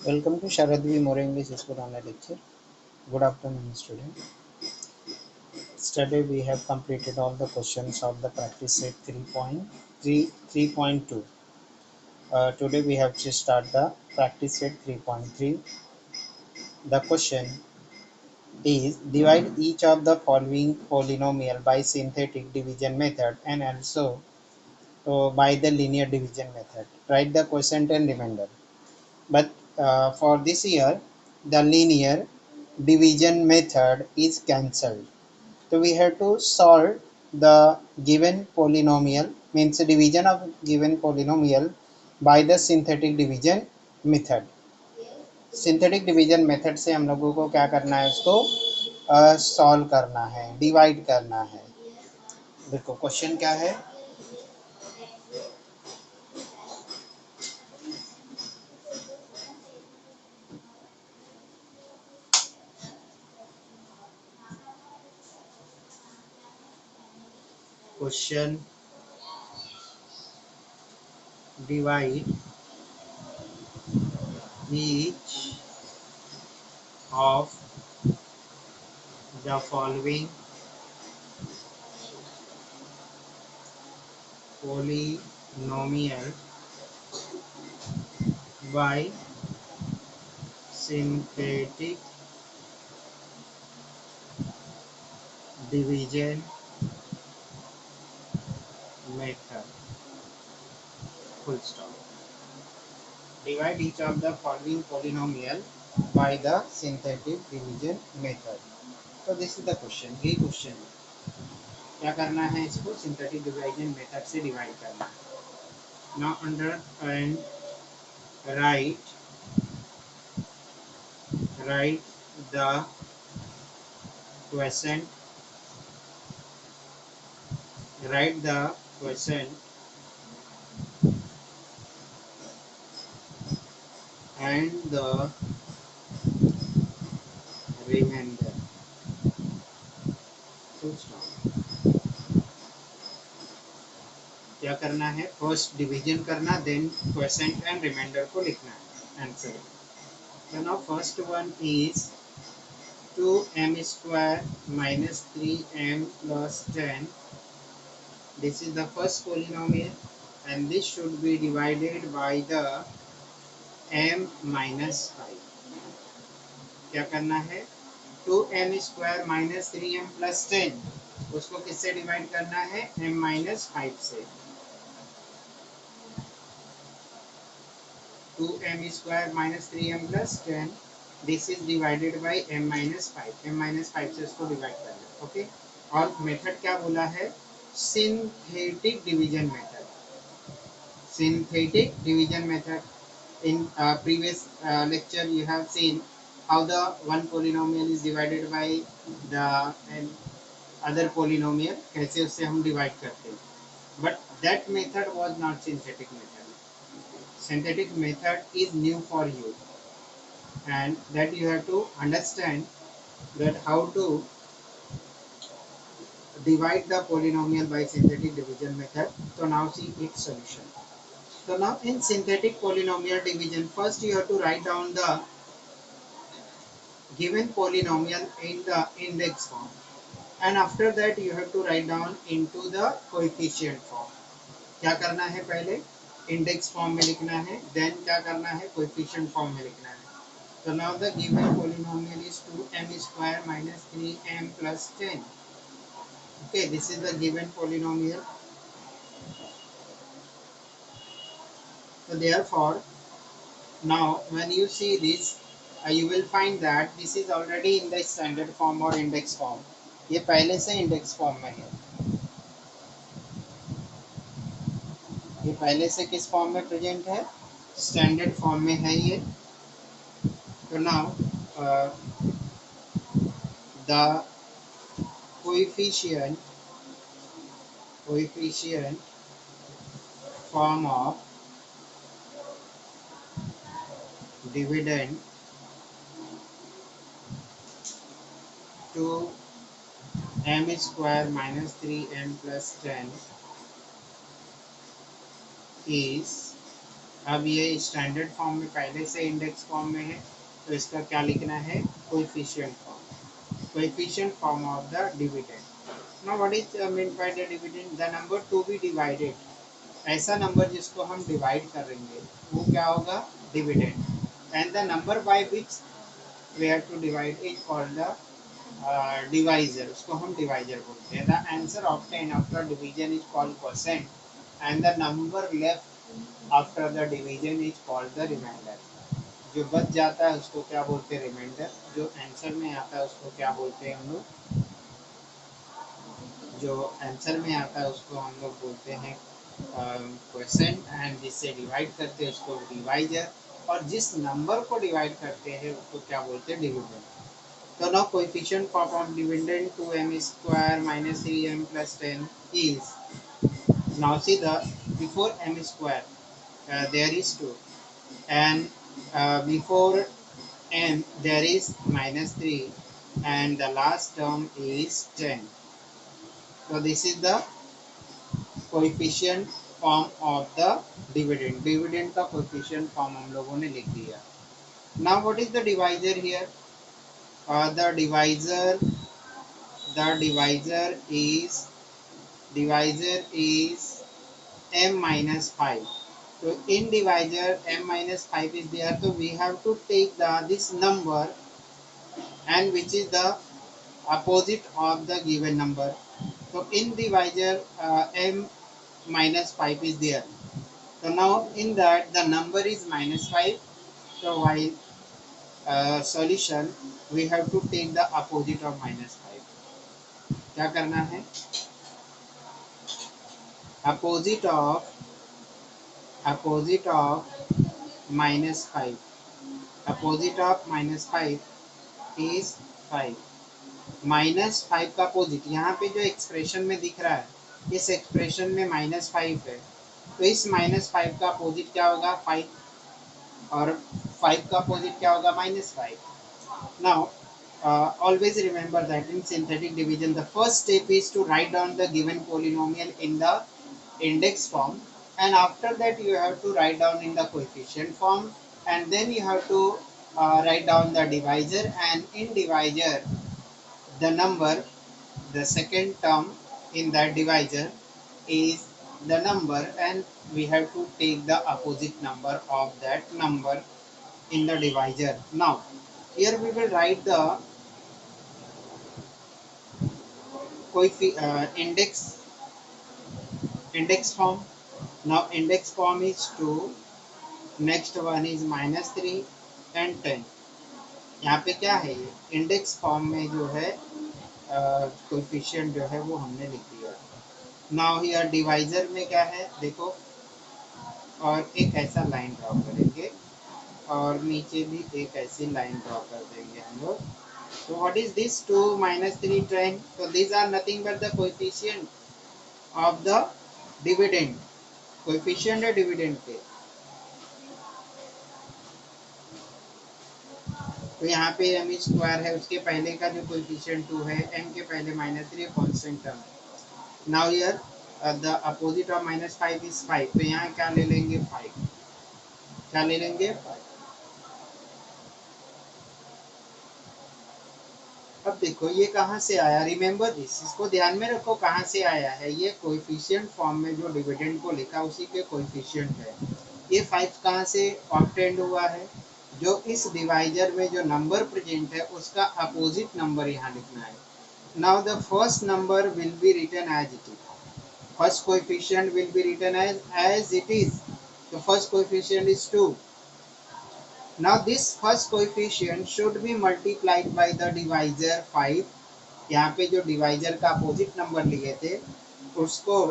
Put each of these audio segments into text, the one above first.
Welcome to Sharad V. More English School online lecture. Good afternoon, student. Today we have completed all the questions of the practice set 3.2. Today we have to start the practice set 3.3. The question is divide each of the following polynomial by synthetic division method and also by the linear division method. Write the quotient and remainder. But for this year, the linear division method is cancelled. So we have to solve the given polynomial, means division of given polynomial by the synthetic division method. Synthetic division method से हम लोगों को क्या करना है, उसको solve करना है, डिवाइड करना है. देखो क्वेश्चन क्या है. Question divide each of the following polynomial by synthetic division method. Full stop. Divide each of the following polynomial by the synthetic division method. So this is the question. ये question क्या करना है, इसको synthetic division method से divide करना है. Now under and write the quotient. Write the quotient and the remainder. Full stop. क्या करना है, फर्स्ट डिवीजन करना, देन क्वोशेंट एंड रिमाइंडर को लिखना है answer. So now first one is 2m square minus 3m plus 10. This is the first polynomial and this should be divided by the m minus 5. क्या करना है, 2m square minus 3m plus 10 उसको किससे divide करना है, m minus 5 से. 2m square minus 3m plus 10 this is divided by m minus 5. m minus 5 से इसको डिवाइड करना है. ओके. और मेथड क्या बोला है, synthetic division method. Synthetic division method. in previous lecture you have seen how the one polynomial is divided by the other polynomial, कैसे उससे हम डिवाइड करते हैं. but that method was not synthetic method. Synthetic method is new for you and that you have to understand that how to divide the polynomial by synthetic division method. So now see its solution. So now in synthetic polynomial division, first you have to write down the given polynomial in the index form and after that you have to write down into the coefficient form. क्या करना है, पहले index form में लिखना है, then क्या करना है, कोएफिशिएंट फॉर्म में लिखना है. So now the given polynomial is 2m square minus 3m plus 10. Okay, this is the given polynomial. So therefore now when you see this you will find that this is already in the standard form or index form. ये पहले से index form में है, ये पहले से किस form में प्रेजेंट है, स्टैंडर्ड फॉर्म में है ये. तो now the coefficient form of dividend to m square minus 3m plus 10 is अब ये स्टैंडर्ड फॉर्म में पहले से इंडेक्स फॉर्म में है, तो इसका क्या लिखना है, coefficient form, coefficient form of the dividend. Now what is mean by the dividend, the number to be divided, ऐसा नंबर जिसको हम डिवाइड करेंगे वो क्या होगा, dividend. And the number by which we have to divide is called the divisor, उसको हम divisor बोलते हैं। The answer obtain after division is called percent and the number left after the division is called the reminder. जो बच जाता है उसको क्या बोलते हैं, रिमाइंडर। जो आंसर में आता है उसको क्या बोलते हैं हम लोग, जो आंसर में आता है उसको हम लोग बोलते हैं क्वेश्चन, एंड जिससे डिवाइड करते हैं उसको डिवाइजर, और जिस नंबर को डिवाइड करते हैं उसको क्या बोलते हैं, dividend. So now coefficient form of dividend 2m square minus 3m plus 10 is, now see the before m square there is 2, and before m there is minus 3, and the last term is 10. So this is the coefficient form of the dividend, dividend का coefficient form हम लोगों ने लिख दिया। Now what is the divisor here, the divisor is m minus 5. So in divisor m minus 5 is there, so we have to take this number and which is the opposite of the given number. So in divisor m minus 5 is there. So now in that the number is minus 5. So while solution we have to take the opposite of minus 5. क्या करना है, opposite of minus 5, opposite of minus 5 is 5, minus 5 का opposite यहाँ पे जो expression में दिख रहा है, इस एक्सप्रेशन में माइनस 5 है, तो इस माइनस 5 का अपोजिट क्या होगा, 5, और 5 का अपोजिट क्या होगा, minus 5। Now always remember that in synthetic division the first step is to write down the given polynomial in the index form, and after that you have to write down in the coefficient form, and then you have to write down the divisor, and in divisor the number, the second term in that divisor is the number, and we have to take the opposite number of that number in the divisor. Now here we will write the index form. Now index form is 2, next one is minus 3 and 10. यहाँ पे क्या है, ये index form में जो है coefficient जो है वो हमने लिख दिया। नाउ हियर डिवाइजर में क्या है देखो, और एक ऐसा लाइन ड्रॉ करेंगे, और नीचे भी एक ऐसी लाइन ड्रॉ कर देंगे हम लोग। So what is this 2 minus 3 10? So these are nothing but the coefficient of the dividend, coefficient है डिविडेंड के। तो यहाँ पे m स्क्वायर है, उसके पहले का जो कोएफिशिएंट 2 है, m के पहले minus 3 constant term. Now here the opposite of minus 5 is 5, तो यहाँ क्या ले लेंगे, 5, क्या ले लेंगे, 5। अब देखो ये कहाँ से आया, रिमेंबर दिस, इसको ध्यान में रखो कहाँ से आया है, ये कोएफिशिएंट फॉर्म में जो डिविडेंड को लिखा उसी के कोएफिशिएंट है। ये 5 कहाँ से ऑब्टेन्ड हुआ है, जो इस डिवाइजर में जो नंबर प्रेजेंट है उसका अपोजिट नंबर यहाँ लिखना है। Now the first number will be written as it is, first coefficient will be written as it is, तो first coefficient is 2। Now this first coefficient should be multiplied by the divisor 5। यहाँ पे जो divisor का opposite number लिए थे उसको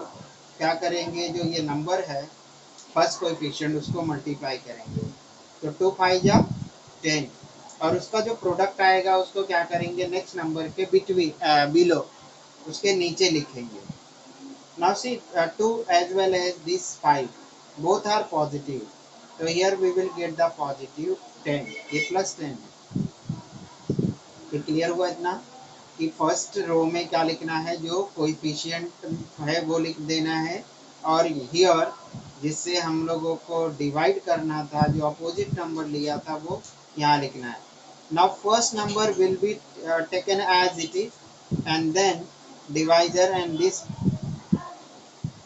क्या करेंगे, जो ये नंबर है फर्स्ट कोएफिशिएंट उसको मल्टीप्लाई करेंगे, तो 2 5 जा 10, और उसका जो प्रोडक्ट आएगा उसको क्या करेंगे, नेक्स्ट नंबर के बिटवीन बिलो उसके नीचे लिखेंगे। Now see 2 as well as this 5 both are positive, so here we will get the positive 10, ये प्लस 10 है। तो क्लियर हुआ इतना कि फर्स्ट रो में क्या लिखना है, जो कोएफिशिएंट है वो लिख देना है, और हियर जिससे हम लोगों को डिवाइड करना था, जो अपोजिट नंबर लिया था वो यहाँ लिखना है. Now first number will be taken as it is and then divisor and this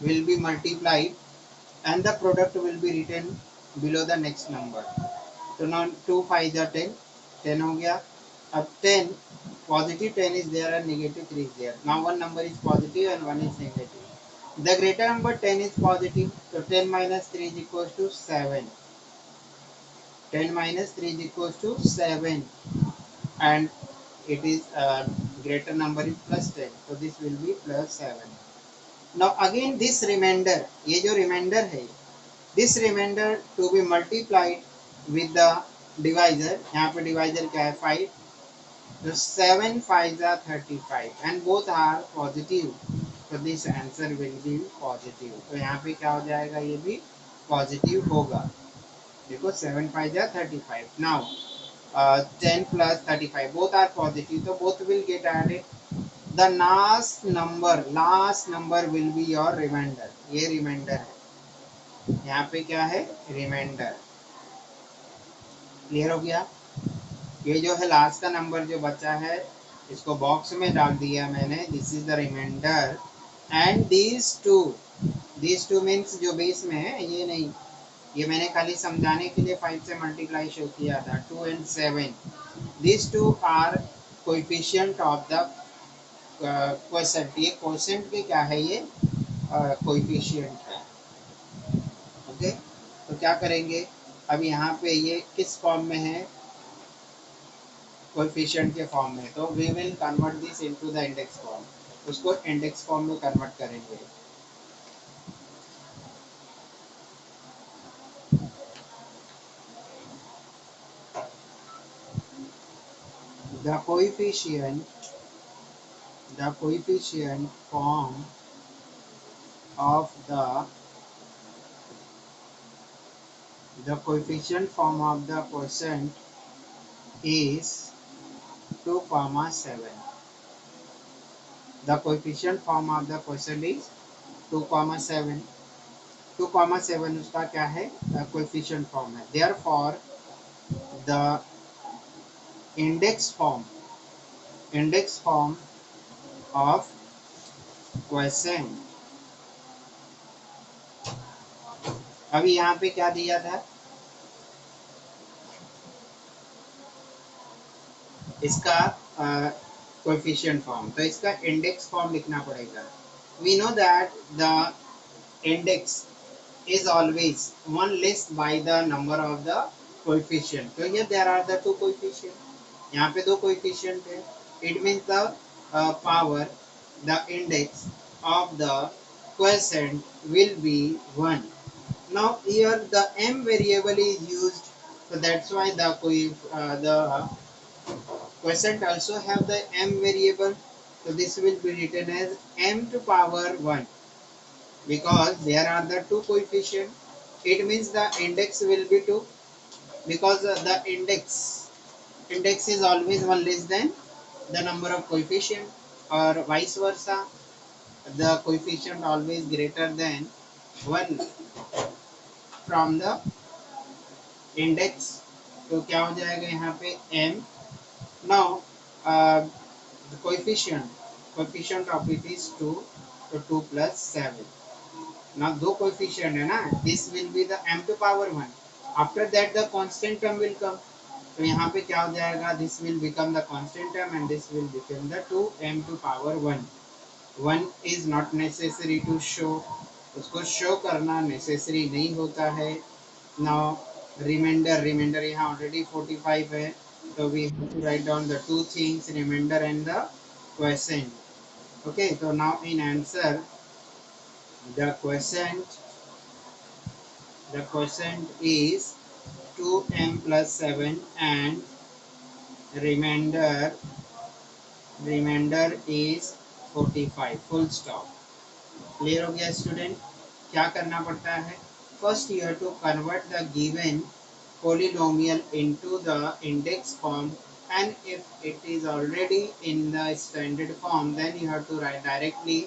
will be multiplied and the product will be written below the next number. So now 2 5 are 10, 10 हो गया. अब 10, positive 10 is there and negative 3 is there. Now one number is positive and one is negative. The greater number 10 is positive, so 10 minus 3 is equals to 7. 10 minus 3 is equals to 7 and it is greater number is plus 10, so this will be plus 7. Now again this remainder, ये जो remainder है, this remainder to be multiplied with the divisor. यहाँ पे divisor क्या है 5, so 7 5s are 35 and both are positive, so this answer will be positive. तो यहाँ पे क्या हो जाएगा, ये भी positive होगा. देखो 7 5s are 35. Now 10 plus 35 both are positive, so both will get added. The last number will be your remainder. ये remainder है, यहाँ पे क्या है remainder. क्लियर हो गया. ये जो है लास्ट का नंबर जो बचा है इसको बॉक्स में डाल दिया मैंने. This is the remainder and these two means जो बेस में है ये नहीं, ये मैंने खाली समझाने के लिए 5 से मल्टीप्लाई शो किया था. 2 and 7, these two are coefficient of the quotient. ये क्वोशेंट के क्या है, ये कोएफिशिएंट है. ओके, तो क्या करेंगे अब यहाँ पे ये किस फॉर्म में है, कोएफिशिएंट के फॉर्म में. तो we will convert this into the index form. उसको इंडेक्स फॉर्म में कन्वर्ट करेंगे. The coefficient form of the coefficient form of the quotient is 2 comma 7. The coefficient form of the quotient is 2 comma 7. 2 comma 7 उसका क्या है, coefficient form है. Therefore the index form of quotient. अभी यहाँ पे क्या दिया था, इसका कोएफिशिएंट फॉर्म, तो इसका इंडेक्स फॉर्म लिखना पड़ेगा. We know that the index is always one less by the number of the coefficient. So here there are the two coefficient. यहाँ पे दो coefficient है. It means the power, the index of the quotient will be 1. Now here the m variable is used, so that's why the quotient also have the m variable. So this will be written as m to power 1. Because there are the two coefficient, it means the index will be 2, because the index is always one less than the number of coefficient, or vice versa, the coefficient always greater than 1 from the index. तो क्या हो जाएगा यहाँ पे m. Now the coefficient of it is 2, so 2 plus 7. Now दो coefficient है ना, this will be the m to power 1. After that the constant term will come. तो यहाँ पे क्या हो जाएगा, this will become the constant term and this will become the 2m to power 1. 1 is not necessary to show, उसको show करना necessary नहीं होता है. नाउ रिमाइंडर यहाँ ऑलरेडी 45 है, तो we have to write down the two things, remainder and the quotient. Okay, तो now in answer the quotient is 2m plus 7 and remainder is 45. full stop. Clear हो गया student. क्या करना पड़ता है, first you have to convert the given polynomial into the index form, and if it is already in the standard form then you have to write directly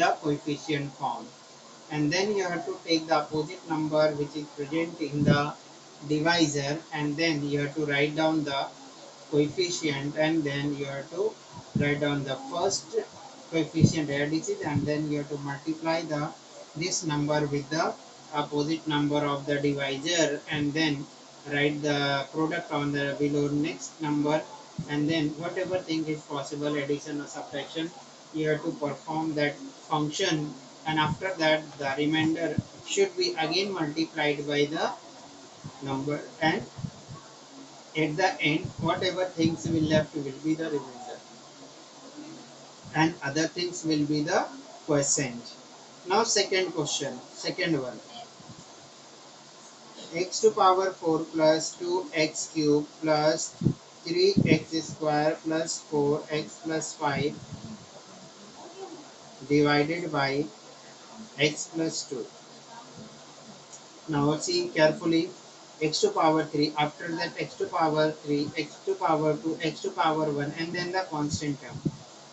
the coefficient form. and then you have to take the opposite number which is present in the divisor, and then you have to write down the coefficient, and then you have to write down the first coefficient indices, and then you have to multiply the this number with the opposite number of the divisor, and then write the product on the below next number, and then whatever thing is possible, addition or subtraction, you have to perform that function, and after that the remainder should be again multiplied by the number, and at the end whatever things will left will be the remainder, and other things will be the quotient. Now second question, second one, x to power 4 plus 2x cube plus 3x square plus 4x plus 5 divided by x plus 2. Now see carefully, x to power 3, after that x to power 3, x to power 2, x to power 1, and then the constant term.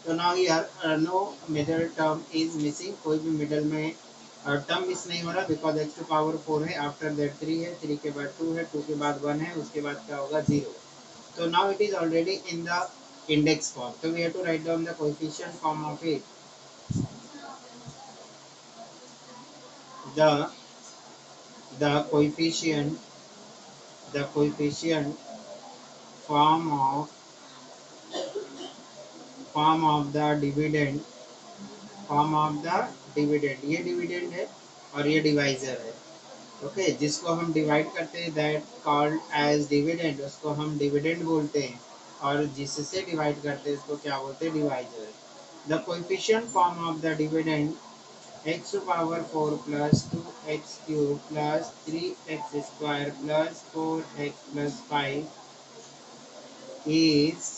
तो now here no middle term is missing, कोई भी middle में term miss नहीं हो रहा, because x to power 4 है, after that 3 है, 3 के बाद 2 है, 2 के बाद 1 है, उसके बाद क्या होगा 0. So now it is already in the index form, so we have to write down the coefficient form of it. the the coefficient the coefficient form of the dividend, form of the dividend, ये dividend है और ये divisor है. Okay जिसको हम divide करते हैं that called as dividend, उसको हम डिविडेंड बोलते हैं, और जिससे डिवाइड करते हैं उसको क्या बोलते हैं, divisor. The coefficient form of the dividend x to power 4 plus 2x cube plus 3x square plus 4x plus 5 is,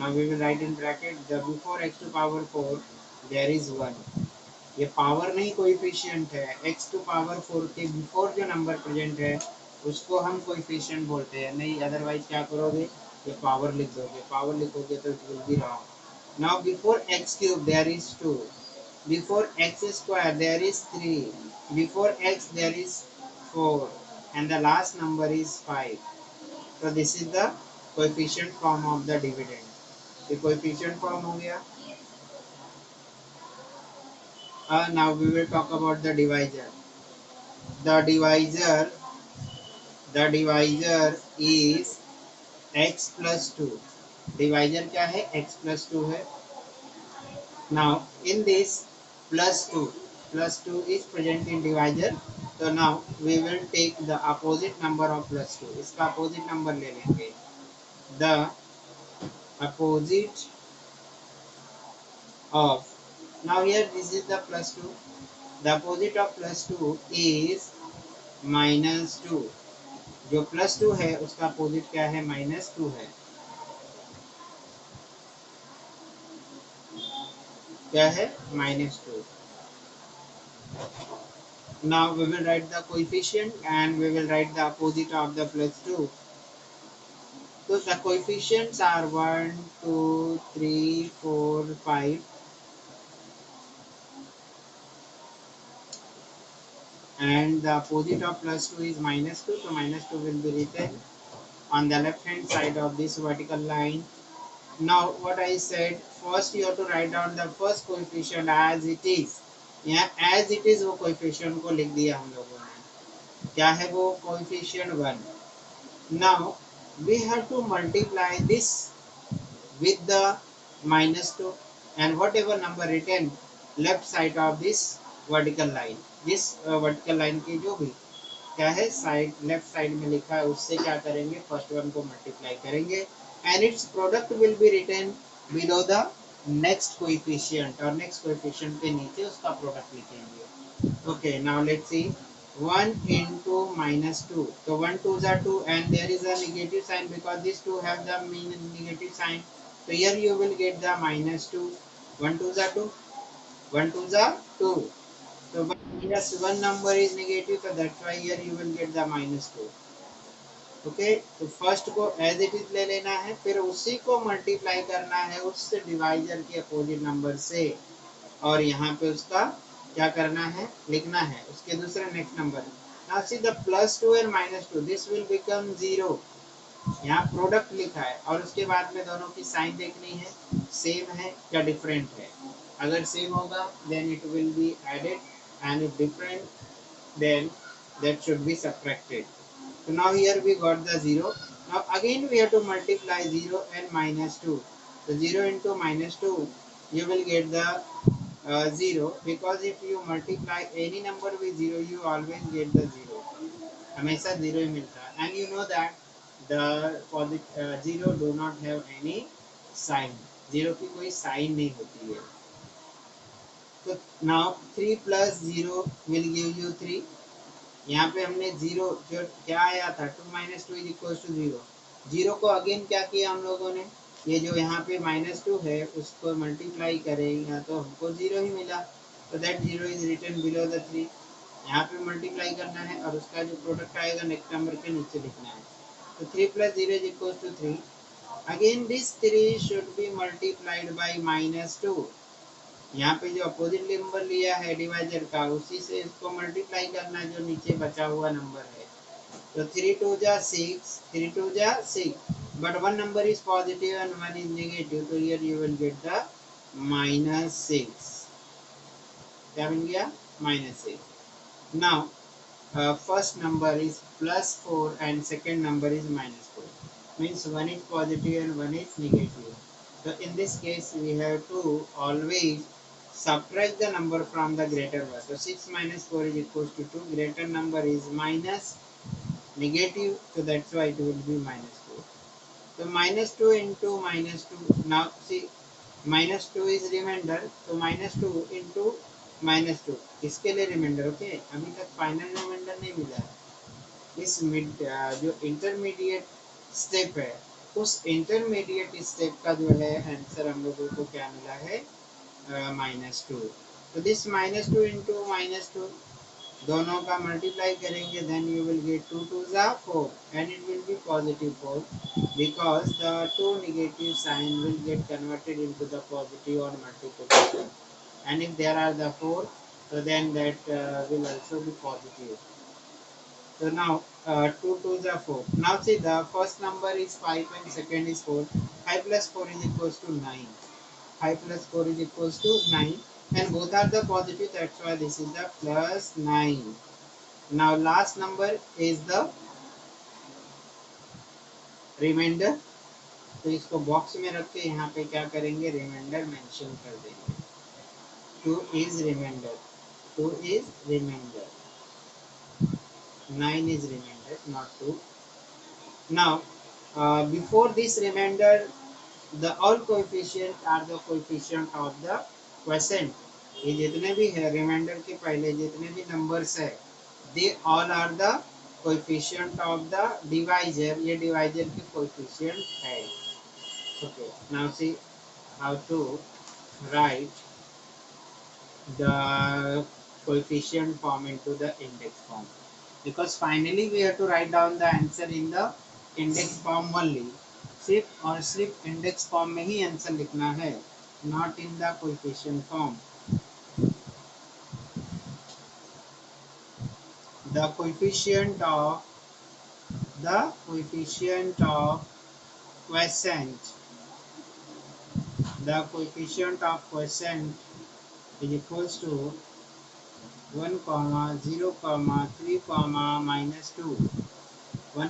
now we will write in bracket the before x to power 4 there is 1. ये power नहीं coefficient है, x to power 4 के before जो number present है उसको हम coefficient बोलते हैं. नहीं अदरवाइज क्या करोगे, ये पावर लिख दोगे, पावर लिखोगे तो it will be wrong. Now before x cube there is 2, before x square there is 3, before x there is 4, and the last number is 5. so this is the coefficient form of the dividend. ये coefficient form हो गया. Now we will talk about the divisor. The divisor is x plus 2. Divisor क्या है, x plus 2 है. Now in this plus 2 is present in divisor. So now we will take the opposite number of plus 2. इसका opposite number ले लेंगे. The opposite of, now here this is the plus 2. The opposite of plus 2 is minus 2. जो plus 2 है उसका opposite क्या है, minus 2 है. क्या है, minus 2. Now we will write the coefficient and we will write the opposite of the plus 2. So the coefficients are 1, 2, 3, 4, 5. And the opposite of plus 2 is minus 2. So minus 2 will be written on the left hand side of this vertical line. Now what I said, first you have to write down the first coefficient as it is. यहाँ as it is वो coefficient को लिख दिया हम लोगों ने. क्या है वो coefficient 1. Now we have to multiply this with the minus 2 and whatever number written left side of this vertical line. this vertical line की जो भी क्या है साइड, लेफ्ट साइड में लिखा है उससे क्या करेंगे, फर्स्ट वन को मल्टीप्लाई करेंगे and its product will be written below the next coefficient, और next coefficient के नीचे उसका प्रोडक्ट लिखेंगे. Okay, now let's see 1 into minus 2. So 1 2s are 2 and there is a negative sign because these two have the negative sign. So here you will get the minus 2. 1 2s are 2. 1 2s are 2. So but yes, one number is negative, so that's why here you will get the minus 2. Okay तो first को as it is ले लेना है, फिर उसी को multiply करना है उस डिवाइजर के अपोजिट नंबर से, और यहाँ पे उसका क्या करना है, लिखना है उसके दूसरे next number. Now see the +2 and -2 this will become 0। यहाँ प्रोडक्ट लिखा है और उसके बाद में दोनों की साइन देखनी है, सेम है क्या डिफरेंट है। अगर सेम होगा then it will be added and if different then that should be subtracted. So now here we got the 0. Now again we have to multiply 0 and -2. So 0 into -2 you will get the 0, because if you multiply any number with 0 you always get the 0, हमेशा 0 ही मिलता है। And you know that the 0 do not have any sign, 0 की कोई sign नहीं होती है। तो now 3 plus 0 will give you 3। यहाँ पे हमने 0 जो क्या आया था 2 - 2 = 0, 0 को अगेन क्या किया हम लोगों ने, ये जो यहाँ पे -2 है उसको मल्टीप्लाई करें तो हमको 0 ही मिला। तो that 0 is written below the 3। यहाँ पे मल्टीप्लाई करना है और उसका जो प्रोडक्ट आएगा नेक्स्ट नंबर के नीचे लिखना है। तो 3 + 0 = 3। Again this 3 should be multiplied by -2। यहाँ पे जो अपोजिट नंबर लिया है डिवाइजर का उसी से इसको मल्टीप्लाई करना है जो नीचे बचा हुआ नंबर है। तो 3 2 जा 6, 3 2 जा 6, but one number is positive and one is negative, तो here you will get the -6। क्या बन गया, -6। Now first number is +4 and second number is -4, means one is positive and one is negative. So in this case we have to always subtract the number from the greater one. So 6 - 4 is equals to 2, greater number is minus negative, so that's why it will be -4. So -2 into -2, now see -2 is remainder, so -2 into -2 इसके लिए reminder. Okay, अभी तक final reminder नहीं मिला है। इस जो intermediate step है उस इंटरमीडिएट स्टेप का जो है आंसर हम लोगों को क्या मिला है, -2। तो दिस -2 इंटू -2 दोनों का मल्टीप्लाई करेंगे देन यू विल गेट 2 2 जा 4 and it will B positive 4 because the two negative sign will get converted into the positive on multiplication, and if there are the 4 so then that will also be positive. So now 2 2 are 4. Now see the first number is 5 and second is 4. 5 plus 4 is equals to 9. 5 plus 4 is equals to 9, and both are the positive, that's why this is the +9. Now last number is the remainder. तो इसको box में रख के यहाँ पे क्या करेंगे, reminder mention कर देंगे। 2 is remainder, 2 is remainder, 9 is remainder, not 2. Now before this remainder the all coefficient are the coefficient of the quotient। ये जितने भी है रिमाइंडर के पहले जितने भी नंबर्स है they all are the coefficient of the divisor, ये डिवाइजर के कोएफिशिएंट है। Okay, now see how to write the coefficient form into the index form, because finally we have to write down the answer in the index form only। सिर्फ और सिर्फ index form में ही answer लिखना है, not in the coefficient form. The coefficient of quotient, the coefficient of quotient is equals to 1, 0, 3, -2, 1,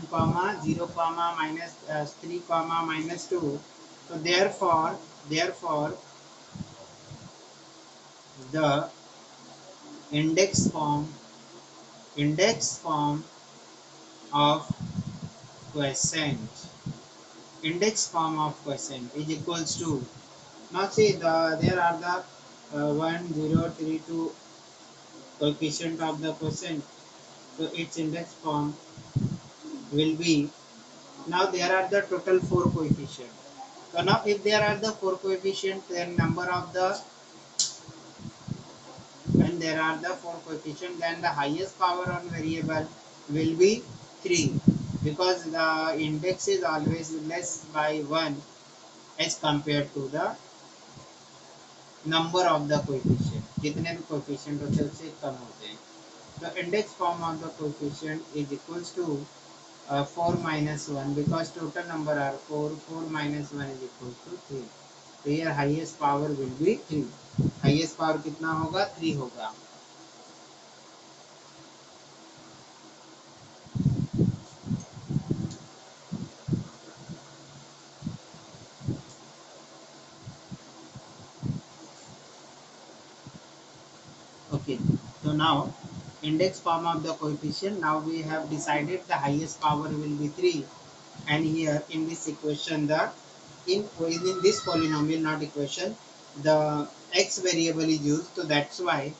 0, -3, -2. So therefore the index form of quotient is equals to, now see there are the 1, 0, 3, 2 coefficient of the quotient, so its index form will be, now there are the total 4 coefficients. So now if there are the 4 coefficients, then number of the, when there are the 4 coefficients, then the highest power on variable will be 3, because the index is always less by 1 as compared to the number of the coefficient। जितने भी coefficient होते हैं उससे कम होते हैं। तो index form of the coefficient is equals to 4 minus 1 because total number are 4, 4 minus 1 is equals to 3. तो here highest power will be 3. highest power कितना होगा? 3 होगा. Okay, so now index form of the coefficient, now we have decided the highest power will be 3, and here in this equation the in this polynomial, not equation, the x variable is used, so that's why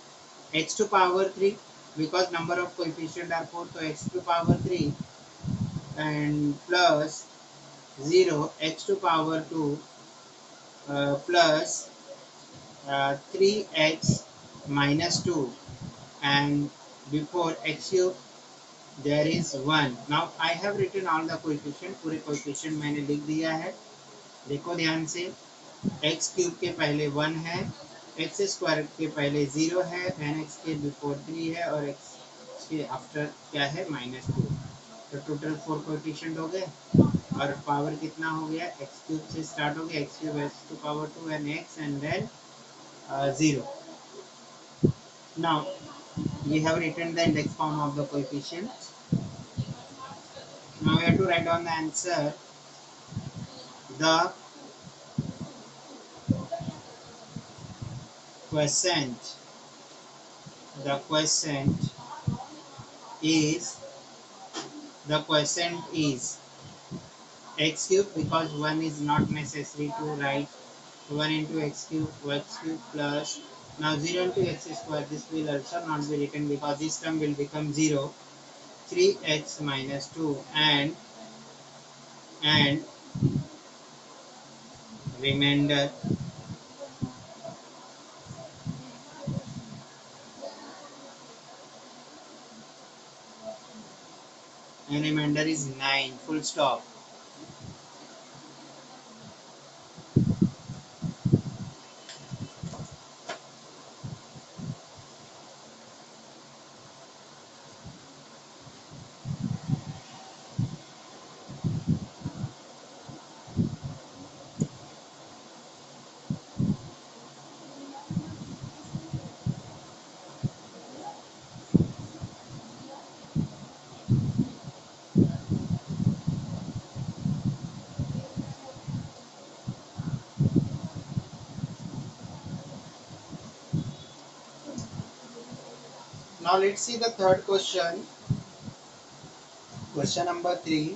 x to power 3, because number of coefficient are 4, so x to power 3 and plus 0 x to power 2 plus 3x minus 2, and before x cube there is 1. Now I have written all the coefficient, पूरे coefficient मैंने लिख दिया है. देखो ध्यान से, x cube के पहले 1 है, x स्क्वायर के पहले 0 है, एंड x के बिफोर 3 है, और x के आफ्टर क्या है? -2. तो टोटल 4 कोएफिशिएंट हो गए, और पावर कितना हो गया? x क्यूब से स्टार्ट हो गया, x cube x to power 2 and x, and then 0. Now we have written the index form of the coefficient. Now we have to write down the answer. The quotient, the quotient is x cube, because 1 is not necessary to write. 1 into x cube plus, now 0 into x square, this will also not be written because this term will become 0. 3x minus 2 and remainder is 9, full stop. Now let's see the third question. Question number 3.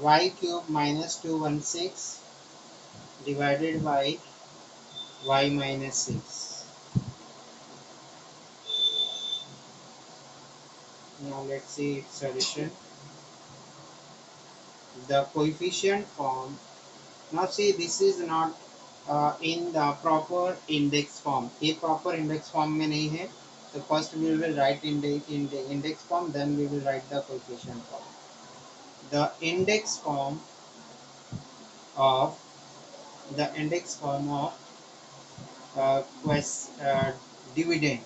Y cube minus 216 divided by y minus 6. Now let's see its solution. The coefficient form. Now see, this is not in the proper index form. A proper index form में नहीं है. So first we will write in the index form, then we will write the coefficient form. The index form of dividend.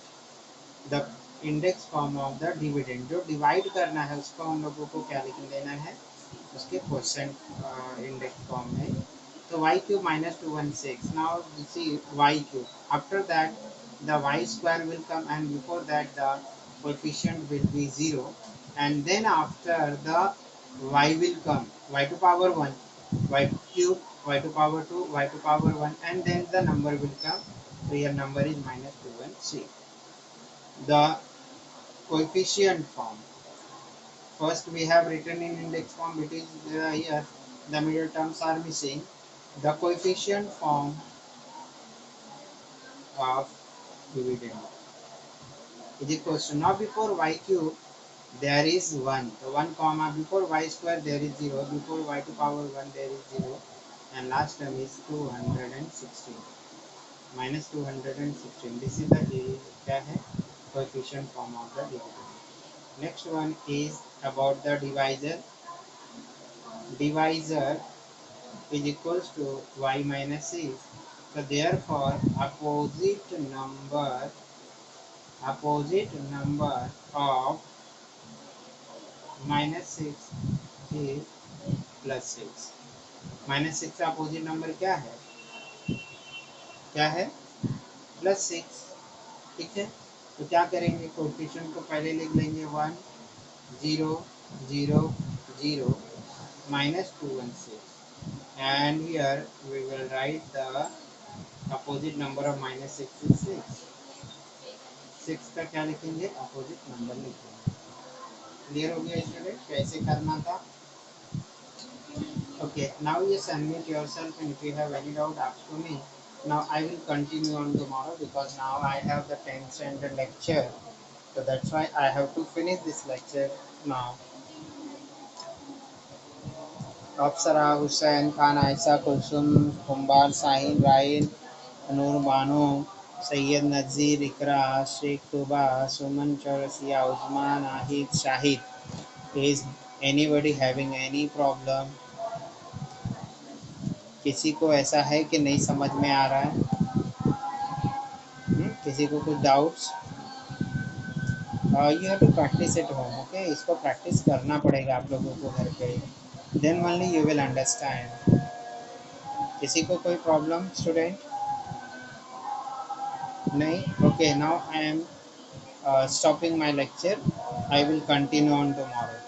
The index form of the dividend, जो divide करना है उसको हम लोगों को क्या लिख लेना है? उसके क्वेश्चन इंडेक्स फॉर्म में. तो y cube minus 216. Now you see y cube. After that the y square will come, and before that the coefficient will be 0, and then after the y will come, y to power 1, y cube, y to power 2, y to power 1, and then the number will come. So your number is -216. The coefficient form. First we have written in index form, it is here the middle terms are missing. The coefficient form of dividend is equals to, now before y cube there is 1, so 1 comma, before y square there is 0, before y to power 1 there is 0, and last term is 216 minus 216. This is the क्या है? coefficient form of the divisor. Next one is about the divisor. Divisor is equals to y minus 6. So therefore opposite number of minus 6 is plus 6. Minus 6 का opposite number क्या है? क्या है? Plus 6. ठीक है, तो क्या करेंगे, कोएफिशिएंट को पहले लिख लेंगे 1 0 0 0 minus 2 and 6, and here we will write the opposite number of minus 6 is 6. 6 का क्या लिखेंगे? अपोजिट नंबर लिखेंगे. क्लियर हो गया स्टूडेंट कैसे करना था? Okay, now just unmute yourself, and if you have any doubt ask to me. Now I will continue on tomorrow because now I have the 10th standard lecture, so that's why I have to finish this lecture now. Apsara, Hussain Khan, Ayesha, Kulsum, कुम्बार, Sahin, Rahil, Noor Bano, Syed Nazir, Iqra, Sheikh तुबा, Suman Chaurasia, Usman, आहिद, Shahid. Is anybody having any problem? किसी को ऐसा है कि नहीं समझ में आ रहा है? किसी को कुछ doubts? You have to practice at home. Okay, इसको प्रैक्टिस करना पड़ेगा आप लोगों को घर पे, then only you will understand. किसी को कोई प्रॉब्लम स्टूडेंट? नहीं? Okay, now I am stopping my lecture. I will continue on tomorrow.